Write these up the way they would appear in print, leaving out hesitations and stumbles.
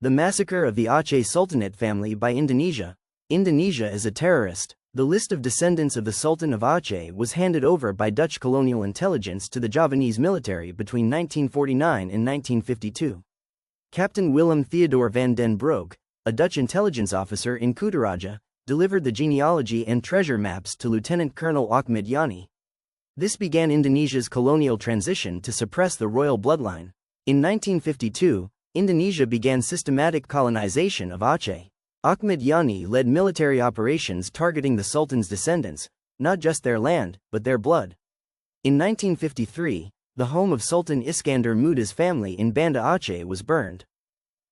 The massacre of the Aceh Sultanate family by Indonesia. Indonesia is a terrorist. The list of descendants of the Sultan of Aceh was handed over by Dutch colonial intelligence to the Javanese military between 1949 and 1952. Captain Willem Theodore van den Broek, a Dutch intelligence officer in Kudaraja, delivered the genealogy and treasure maps to Lieutenant Colonel Ahmed Yani. This began Indonesia's colonial transition to suppress the royal bloodline. In 1952, Indonesia began systematic colonization of Aceh. Ahmed Yani led military operations targeting the Sultan's descendants, not just their land, but their blood. In 1953, the home of Sultan Iskandar Muda's family in Banda Aceh was burned.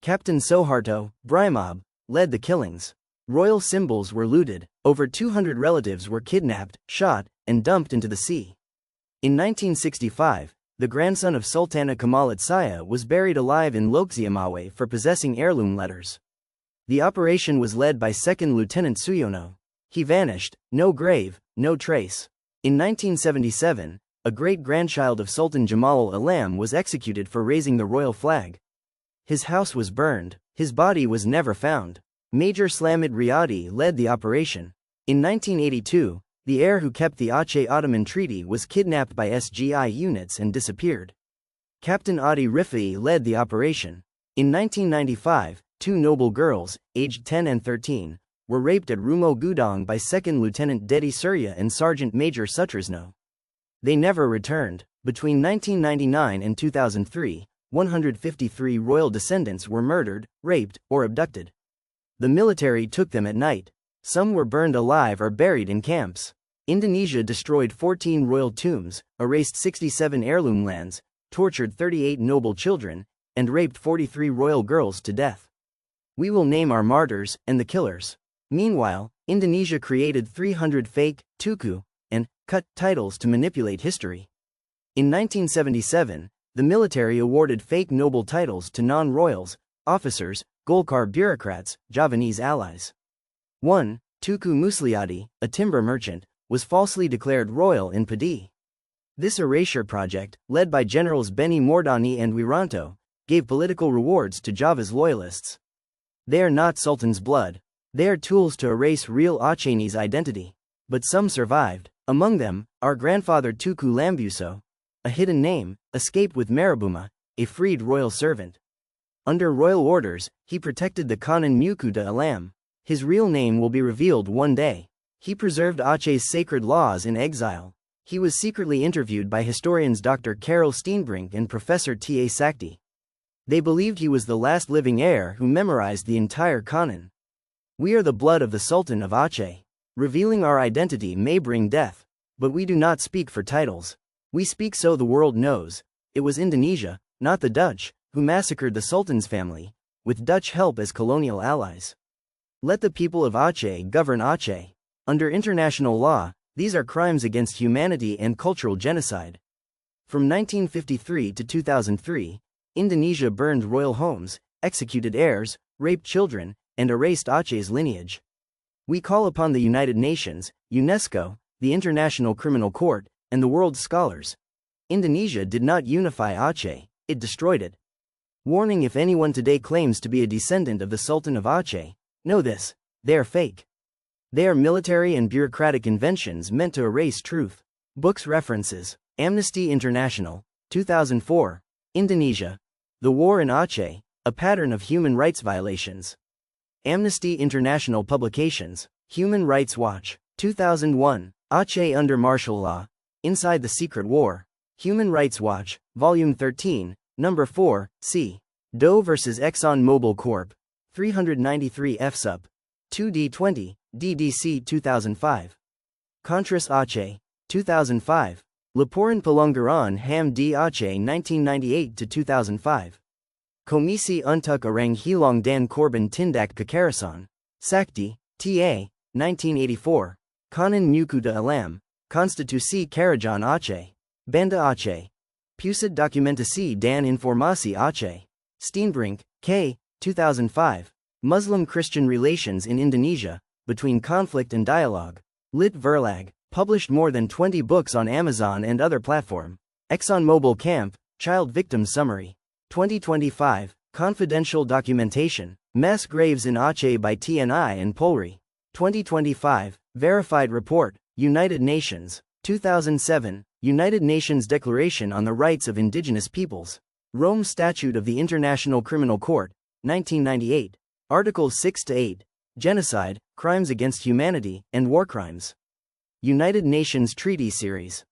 Captain Soeharto, Brimob, led the killings. Royal symbols were looted, over 200 relatives were kidnapped, shot, and dumped into the sea. In 1965, the grandson of Sultana Kamalat Saya was buried alive in Lokziamawe for possessing heirloom letters. The operation was led by 2nd Lieutenant Suyono. He vanished, no grave, no trace. In 1977, a great-grandchild of Sultan Jamalul Alam was executed for raising the royal flag. His house was burned, his body was never found. Major Slamet Riyadi led the operation. In 1982, the heir who kept the Aceh Ottoman Treaty was kidnapped by SGI units and disappeared. Captain Adi Rifai led the operation. In 1995, 2 noble girls, aged 10 and 13, were raped at Rumo Gudang by 2nd Lieutenant Dedi Surya and Sergeant Major Sutrisno. They never returned. Between 1999 and 2003, 153 royal descendants were murdered, raped, or abducted. The military took them at night. Some were burned alive or buried in camps. Indonesia destroyed 14 royal tombs, erased 67 heirloom lands, tortured 38 noble children, and raped 43 royal girls to death. We will name our martyrs and the killers. Meanwhile, Indonesia created 300 fake, tuku, and cut titles to manipulate history. In 1977, the military awarded fake noble titles to non-royals, officers, Golkar bureaucrats, Javanese allies. 1. Tuku Musliadi, a timber merchant, was falsely declared royal in Padi. This erasure project, led by Generals Beni Mordani and Wiranto, gave political rewards to Java's loyalists. They are not Sultan's blood. They are tools to erase real Acehnese identity. But some survived. Among them, our grandfather Tuku Lambuso, a hidden name, escaped with Marabuma, a freed royal servant. Under royal orders, he protected the Kanan Mukuda Alam. His real name will be revealed one day. He preserved Aceh's sacred laws in exile. He was secretly interviewed by historians Dr. Karel Steenbrink and Professor T. A. Sakti. They believed he was the last living heir who memorized the entire Kanan. We are the blood of the Sultan of Aceh. Revealing our identity may bring death, but we do not speak for titles. We speak so the world knows. It was Indonesia, not the Dutch, who massacred the Sultan's family, with Dutch help as colonial allies. Let the people of Aceh govern Aceh. Under international law, these are crimes against humanity and cultural genocide. From 1953 to 2003, Indonesia burned royal homes, executed heirs, raped children, and erased Aceh's lineage. We call upon the United Nations, UNESCO, the International Criminal Court, and the world's scholars. Indonesia did not unify Aceh, it destroyed it. Warning: if anyone today claims to be a descendant of the Sultan of Aceh, know this: they are fake. They are military and bureaucratic inventions meant to erase truth. Books references: Amnesty International, 2004. Indonesia. The War in Aceh, a Pattern of Human Rights Violations. Amnesty International Publications. Human Rights Watch, 2001. Aceh under martial law. Inside the Secret War. Human Rights Watch, Volume 13, Number 4, c. Doe vs. Exxon Mobil Corp. 393 F-Sup. 2D20, DDC 2005. Contras Aceh, 2005. Laporan Pelanggaran HAM di Aceh 1998-2005. Komisi Untuk Orang Hilang dan Korban Tindak Kekerasan. Sakti, T.A., 1984. Kanan Mukuda Alam, Konstitusi Kerajaan Aceh. Banda Aceh. Pusat Dokumentasi dan Informasi Aceh. Steenbrink, K., 2005. Muslim-Christian Relations in Indonesia, Between Conflict and Dialogue. Lit Verlag. Published more than 20 books on Amazon and other platform. ExxonMobil Camp, Child Victim Summary. 2025. Confidential documentation. Mass graves in Aceh by TNI and Polri. 2025. Verified report. United Nations. 2007. United Nations Declaration on the Rights of Indigenous Peoples. Rome Statute of the International Criminal Court. 1998. Articles 6 to 8. Genocide, crimes against humanity, and war crimes. United Nations Treaty Series.